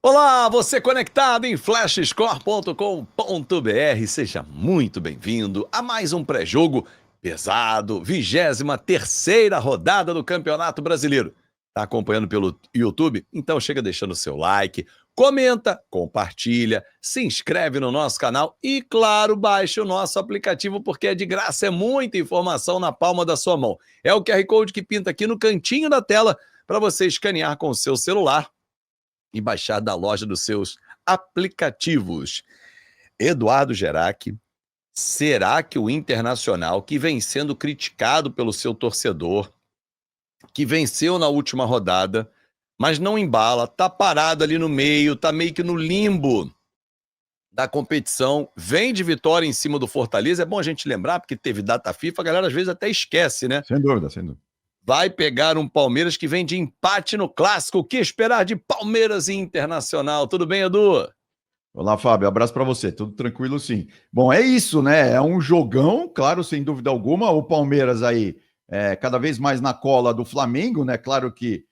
Olá, você conectado em flashscore.com.br, seja muito bem-vindo a mais um pré-jogo pesado, 23ª rodada do Campeonato Brasileiro. Tá acompanhando pelo YouTube? Então chega deixando o seu like, comenta, compartilha, se inscreve no nosso canal e, claro, baixe o nosso aplicativo porque é de graça, é muita informação na palma da sua mão. É o QR Code que pinta aqui no cantinho da tela para você escanear com o seu celular e baixar da loja dos seus aplicativos. Eduardo Gerac, será que o Internacional, que vem sendo criticado pelo seu torcedor, que venceu na última rodada, mas não embala, tá parado ali no meio, tá meio que no limbo da competição, vem de vitória em cima do Fortaleza? É bom a gente lembrar, porque teve data FIFA, a galera às vezes até esquece, né? Sem dúvida, sem dúvida. Vai pegar um Palmeiras que vem de empate no Clássico. O que esperar de Palmeiras e Internacional? Tudo bem, Edu? Olá, Fábio. Abraço para você. Tudo tranquilo, sim. Bom, é isso, né? É um jogão, claro, sem dúvida alguma. O Palmeiras aí cada vez mais na cola do Flamengo, né? Claro que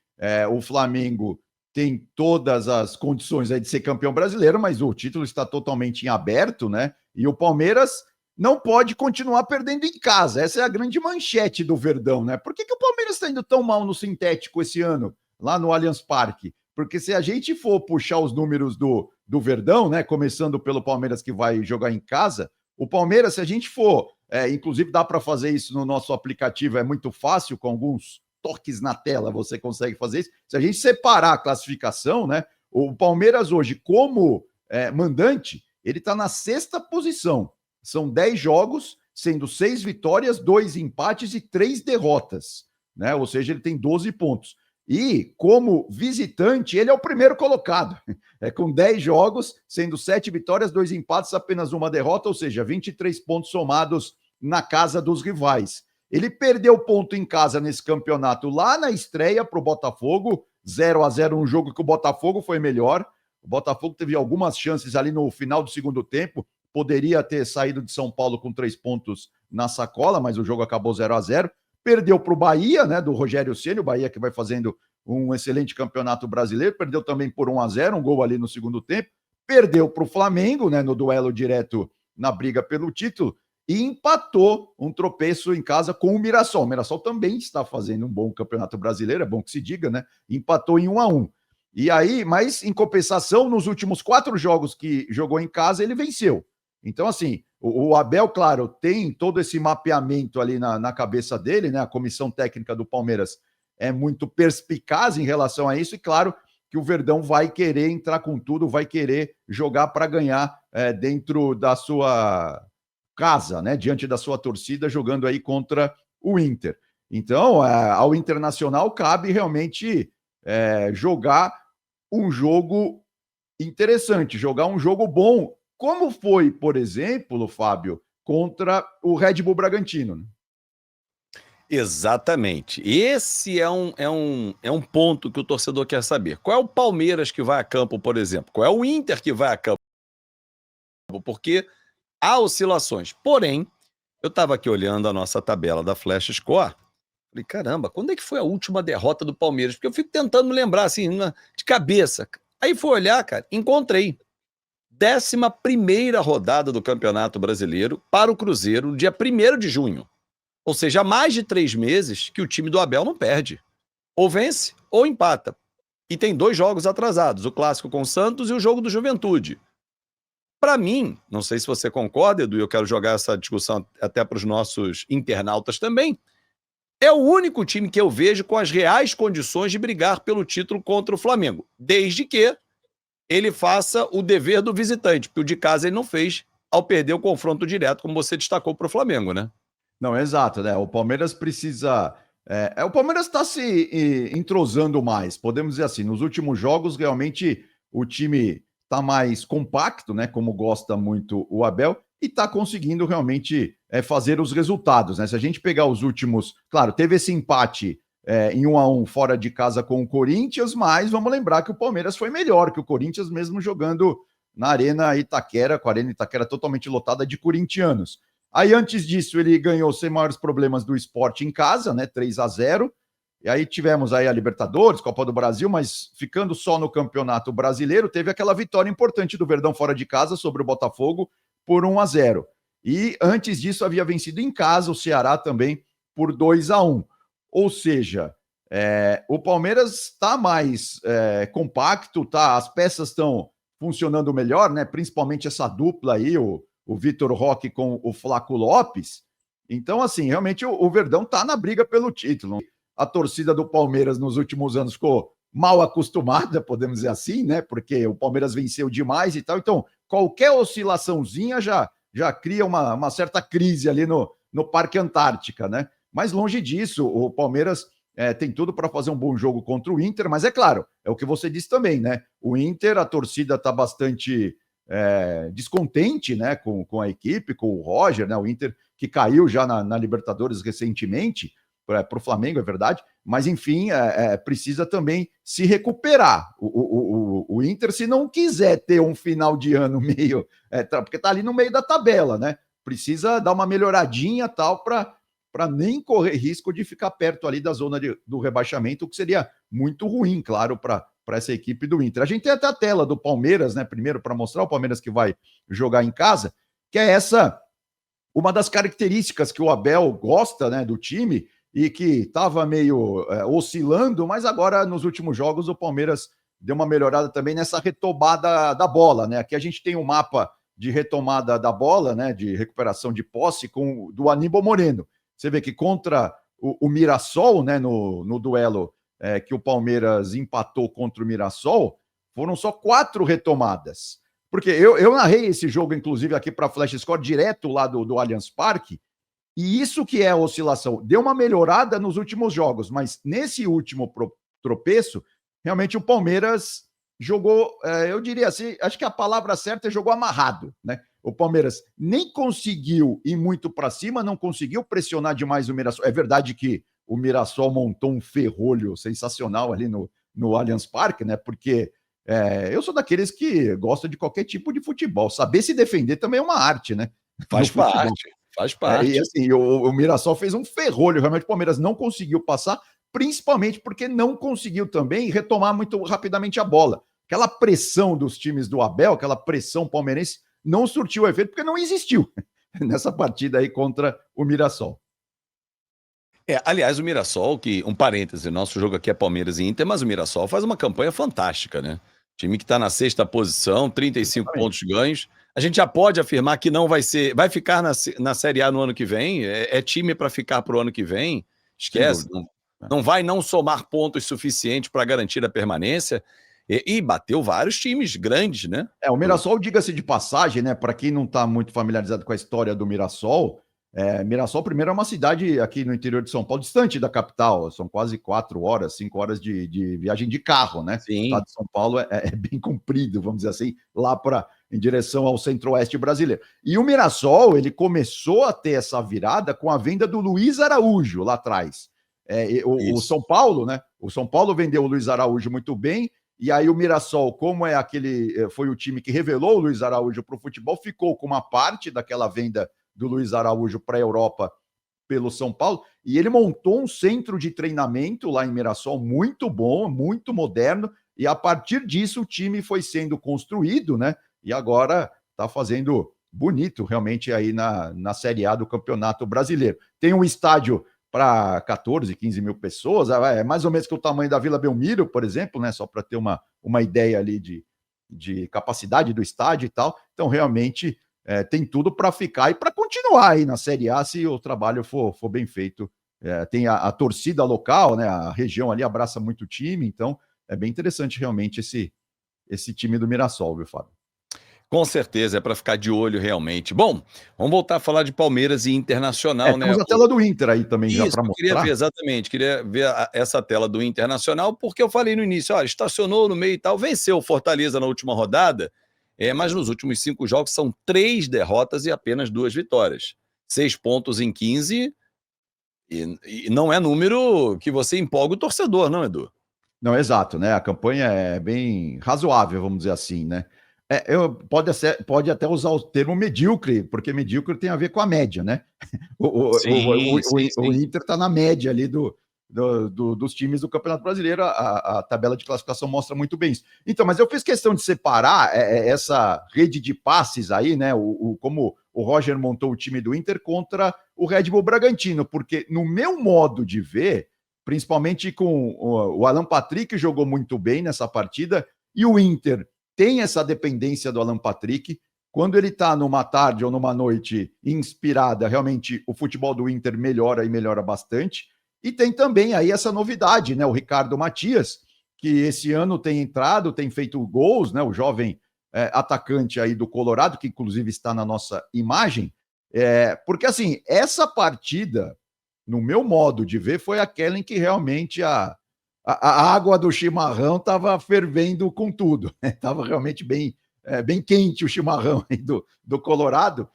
o Flamengo tem todas as condições aí de ser campeão brasileiro, mas o título está totalmente em aberto, né? E o Palmeiras não pode continuar perdendo em casa. Essa é a grande manchete do Verdão, né? Por que o Palmeiras está indo tão mal no sintético esse ano, lá no Allianz Parque? Porque se a gente for puxar os números do Verdão, né? Começando pelo Palmeiras que vai jogar em casa, o Palmeiras, se a gente for, inclusive dá para fazer isso no nosso aplicativo, é muito fácil, com alguns toques na tela você consegue fazer isso. Se a gente separar a classificação, né? O Palmeiras hoje, como mandante, ele está na 6ª posição. São 10 jogos, sendo 6 vitórias, 2 empates e 3 derrotas, né? Ou seja, ele tem 12 pontos. E, como visitante, ele é o primeiro colocado, com 10 jogos, sendo 7 vitórias, 2 empates, apenas uma derrota, ou seja, 23 pontos somados na casa dos rivais. Ele perdeu ponto em casa nesse campeonato lá na estreia para o Botafogo, 0-0, um jogo que o Botafogo foi melhor. O Botafogo teve algumas chances ali no final do segundo tempo, poderia ter saído de São Paulo com 3 pontos na sacola, mas o jogo acabou 0-0. Perdeu para o Bahia, né, do Rogério Ceni, o Bahia que vai fazendo um excelente campeonato brasileiro, perdeu também por 1-0, um gol ali no segundo tempo. Perdeu para o Flamengo, né, no duelo direto na briga pelo título, e empatou um tropeço em casa com o Mirassol. O Mirassol também está fazendo um bom campeonato brasileiro, é bom que se diga, né? Empatou em 1-1. E aí, mas em compensação, nos últimos 4 jogos que jogou em casa, ele venceu. Então, assim, o Abel, claro, tem todo esse mapeamento ali na cabeça dele, né? A comissão técnica do Palmeiras é muito perspicaz em relação a isso, e claro que o Verdão vai querer entrar com tudo, vai querer jogar para ganhar dentro da sua casa, né? Diante da sua torcida, jogando aí contra o Inter. Então, ao Internacional cabe realmente jogar um jogo interessante, jogar um jogo bom, como foi, por exemplo, Fábio, contra o Red Bull Bragantino. Exatamente. Esse é um ponto que o torcedor quer saber. Qual é o Palmeiras que vai a campo, por exemplo? Qual é o Inter que vai a campo? Porque há oscilações. Porém, eu estava aqui olhando a nossa tabela da Flash Score. Falei, caramba, quando é que foi a última derrota do Palmeiras? Porque eu fico tentando me lembrar, assim, de cabeça. Aí fui olhar, cara, encontrei. 11ª rodada do Campeonato Brasileiro para o Cruzeiro, no dia 1º de junho. Ou seja, há mais de 3 meses que o time do Abel não perde. Ou vence ou empata. E tem 2 jogos atrasados, o Clássico com o Santos e o jogo do Juventude. Para mim, não sei se você concorda, Edu, e eu quero jogar essa discussão até para os nossos internautas também, é o único time que eu vejo com as reais condições de brigar pelo título contra o Flamengo, desde que ele faça o dever do visitante, porque o de casa ele não fez ao perder o confronto direto, como você destacou para o Flamengo, né? Não, exato, né? O Palmeiras precisa. O Palmeiras está se entrosando mais, podemos dizer assim. Nos últimos jogos, realmente, o time está mais compacto, né? Como gosta muito o Abel, e está conseguindo realmente fazer os resultados, né? Se a gente pegar os últimos. Claro, teve esse empate em 1-1 fora de casa com o Corinthians, mas vamos lembrar que o Palmeiras foi melhor que o Corinthians, mesmo jogando na Arena Itaquera, com a Arena Itaquera totalmente lotada de corintianos. Aí, antes disso, ele ganhou sem maiores problemas do Sport em casa, né? 3-0. E aí tivemos aí a Libertadores, Copa do Brasil, mas ficando só no Campeonato Brasileiro, teve aquela vitória importante do Verdão fora de casa sobre o Botafogo por 1-0. E antes disso havia vencido em casa o Ceará também por 2-1. Ou seja, o Palmeiras está mais compacto, tá? As peças estão funcionando melhor, né? Principalmente essa dupla aí, o Vitor Roque com o Flaco Lopes. Então, assim, realmente o Verdão está na briga pelo título. A torcida do Palmeiras nos últimos anos ficou mal acostumada, podemos dizer assim, né? Porque o Palmeiras venceu demais e tal. Então, qualquer oscilaçãozinha já cria uma certa crise ali no Parque Antártica, né? Mas longe disso, o Palmeiras tem tudo para fazer um bom jogo contra o Inter, mas é claro, é o que você disse também, né? O Inter, a torcida está bastante descontente, né, com a equipe, com o Roger, né? O Inter que caiu já na Libertadores recentemente, para o Flamengo, é verdade, mas enfim, precisa também se recuperar. O Inter, se não quiser ter um final de ano meio. Porque está ali no meio da tabela, né? Precisa dar uma melhoradinha tal para nem correr risco de ficar perto ali da zona do rebaixamento, o que seria muito ruim, claro, para essa equipe do Inter. A gente tem até a tela do Palmeiras, né? Primeiro, para mostrar o Palmeiras que vai jogar em casa, que é essa. Uma das características que o Abel gosta, né, do time e que estava meio oscilando, mas agora nos últimos jogos o Palmeiras deu uma melhorada também nessa retomada da bola, né? Aqui a gente tem um mapa de retomada da bola, né, de recuperação de posse do Aníbal Moreno. Você vê que contra o Mirassol, né, no duelo que o Palmeiras empatou contra o Mirassol, foram só 4 retomadas. Porque eu narrei esse jogo, inclusive, aqui para a Flash Score, direto lá do Allianz Parque, e isso que é a oscilação. Deu uma melhorada nos últimos jogos, mas nesse último tropeço, realmente o Palmeiras jogou, eu diria assim, acho que a palavra certa é jogou amarrado, né? O Palmeiras nem conseguiu ir muito para cima, não conseguiu pressionar demais o Mirassol. É verdade que o Mirassol montou um ferrolho sensacional ali no Allianz Parque, né? Porque eu sou daqueles que gosta de qualquer tipo de futebol. Saber se defender também é uma arte, né? Faz parte, faz parte. E assim, o Mirassol fez um ferrolho. Realmente o Palmeiras não conseguiu passar, principalmente porque não conseguiu também retomar muito rapidamente a bola. Aquela pressão dos times do Abel, aquela pressão palmeirense, não surtiu efeito porque não existiu nessa partida aí contra o Mirassol. Aliás, o Mirassol, que, um parêntese, nosso jogo aqui é Palmeiras e Inter, mas o Mirassol faz uma campanha fantástica, né? Time que está na 6ª posição, 35 pontos ganhos. A gente já pode afirmar que não vai ficar na Série A no ano que vem, é time para ficar para o ano que vem, esquece, não vai não somar pontos suficientes para garantir a permanência, e bateu vários times grandes, né? O Mirassol, diga-se de passagem, né? Para quem não está muito familiarizado com a história do Mirassol, Mirassol, primeiro, é uma cidade aqui no interior de São Paulo, distante da capital, são quase 4 horas, 5 horas de viagem de carro, né? Sim. O estado de São Paulo é bem comprido, vamos dizer assim, lá em direção ao centro-oeste brasileiro. E o Mirassol, ele começou a ter essa virada com a venda do Luiz Araújo lá atrás. O São Paulo, né? O São Paulo vendeu o Luiz Araújo muito bem, e aí o Mirassol, como foi o time que revelou o Luiz Araújo para o futebol, ficou com uma parte daquela venda do Luiz Araújo para a Europa pelo São Paulo, e ele montou um centro de treinamento lá em Mirassol muito bom, muito moderno, e a partir disso o time foi sendo construído, né? E agora está fazendo bonito realmente aí na Série A do Campeonato Brasileiro. Tem um estádio para 14, 15 mil pessoas, é mais ou menos que o tamanho da Vila Belmiro, por exemplo, né? Só para ter uma ideia ali de capacidade do estádio e tal. Então, realmente, tem tudo para ficar e para continuar aí na Série A, se o trabalho for bem feito. Tem a torcida local, né? A região ali abraça muito o time, então é bem interessante realmente esse time do Mirassol, viu, Fábio? Com certeza, é para ficar de olho realmente. Bom, vamos voltar a falar de Palmeiras e Internacional, né? Temos a tela do Inter aí também já para mostrar. Queria ver, exatamente, queria ver essa tela do Internacional, porque eu falei no início, olha, estacionou no meio e tal, venceu o Fortaleza na última rodada, mas nos últimos 5 jogos são 3 derrotas e apenas 2 vitórias. 6 pontos em 15, e não é número que você empolga o torcedor, não, Edu? Não, exato, né? A campanha é bem razoável, vamos dizer assim, né? Pode até usar o termo medíocre, porque medíocre tem a ver com a média, né? O Inter está na média ali dos times do Campeonato Brasileiro, a tabela de classificação mostra muito bem isso. Então, mas eu fiz questão de separar essa rede de passes aí, né? Como o Roger montou o time do Inter contra o Red Bull Bragantino, porque no meu modo de ver, principalmente com o Alan Patrick jogou muito bem nessa partida, e o Inter tem essa dependência do Alan Patrick. Quando ele está numa tarde ou numa noite inspirada, realmente o futebol do Inter melhora e melhora bastante. E tem também aí essa novidade, né? O Ricardo Matias, que esse ano tem entrado, tem feito gols, né? O jovem atacante aí do Colorado, que inclusive está na nossa imagem. Porque, assim, essa partida, no meu modo de ver, foi aquela em que realmente a água do chimarrão estava fervendo com tudo. Estava realmente bem quente o chimarrão aí do Colorado,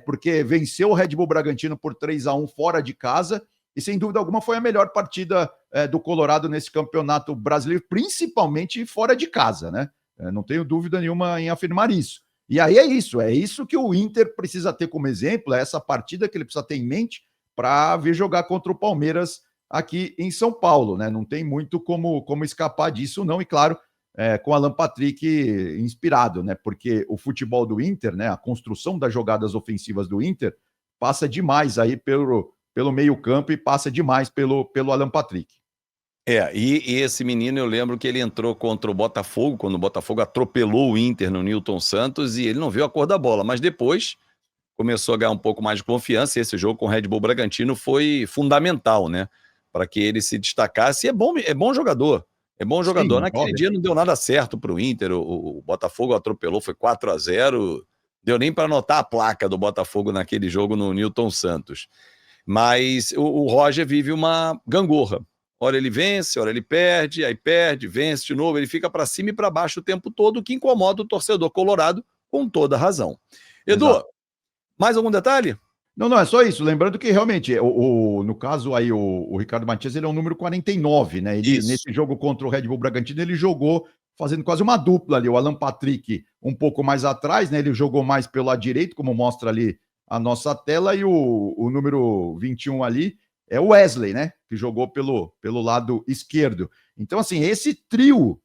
porque venceu o Red Bull Bragantino por 3-1 fora de casa, e sem dúvida alguma foi a melhor partida do Colorado nesse campeonato brasileiro, principalmente fora de casa, né? Não tenho dúvida nenhuma em afirmar isso. E aí é isso que o Inter precisa ter como exemplo, é essa partida que ele precisa ter em mente para vir jogar contra o Palmeiras aqui em São Paulo, né? Não tem muito como escapar disso, não, e claro, com Alan Patrick inspirado, né? Porque o futebol do Inter, né? A construção das jogadas ofensivas do Inter passa demais aí pelo meio-campo e passa demais pelo Alan Patrick. E esse menino, eu lembro que ele entrou contra o Botafogo, quando o Botafogo atropelou o Inter no Newton Santos, e ele não viu a cor da bola, mas depois começou a ganhar um pouco mais de confiança, e esse jogo com o Red Bull Bragantino foi fundamental, né? Para que ele se destacasse. E é bom jogador. É bom jogador. Sim, naquele óbvio. dia não deu nada certo para o Inter, o Botafogo atropelou, foi 4-0, deu nem para anotar a placa do Botafogo naquele jogo no Newton Santos. Mas o Roger vive uma gangorra. Hora ele vence, hora ele perde, aí perde, vence de novo, ele fica para cima e para baixo o tempo todo, o que incomoda o torcedor colorado com toda razão. Edu, Exato. mais algum detalhe? Não, é só isso. Lembrando que realmente, no caso aí, o Ricardo Matias, ele é o número 49, né? Ele, Isso. nesse jogo contra o Red Bull Bragantino, ele jogou fazendo quase uma dupla ali. O Alan Patrick um pouco mais atrás, né? Ele jogou mais pelo lado direito, como mostra ali a nossa tela, e o número 21 ali é o Wesley, né? Que jogou pelo lado esquerdo. Então, assim, esse trio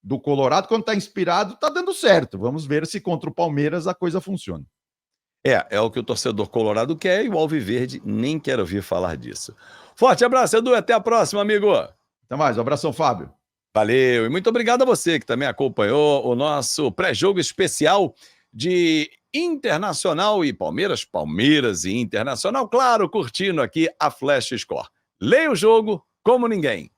do Colorado, quando tá inspirado, tá dando certo. Vamos ver se contra o Palmeiras a coisa funciona. É o que o torcedor colorado quer, e o Alviverde nem quer ouvir falar disso. Forte abraço, Edu, até a próxima, amigo. Até mais, um abração, Fábio. Valeu, e muito obrigado a você que também acompanhou o nosso pré-jogo especial de Internacional e Palmeiras, Palmeiras e Internacional, claro, curtindo aqui a Flash Score. Leia o jogo como ninguém.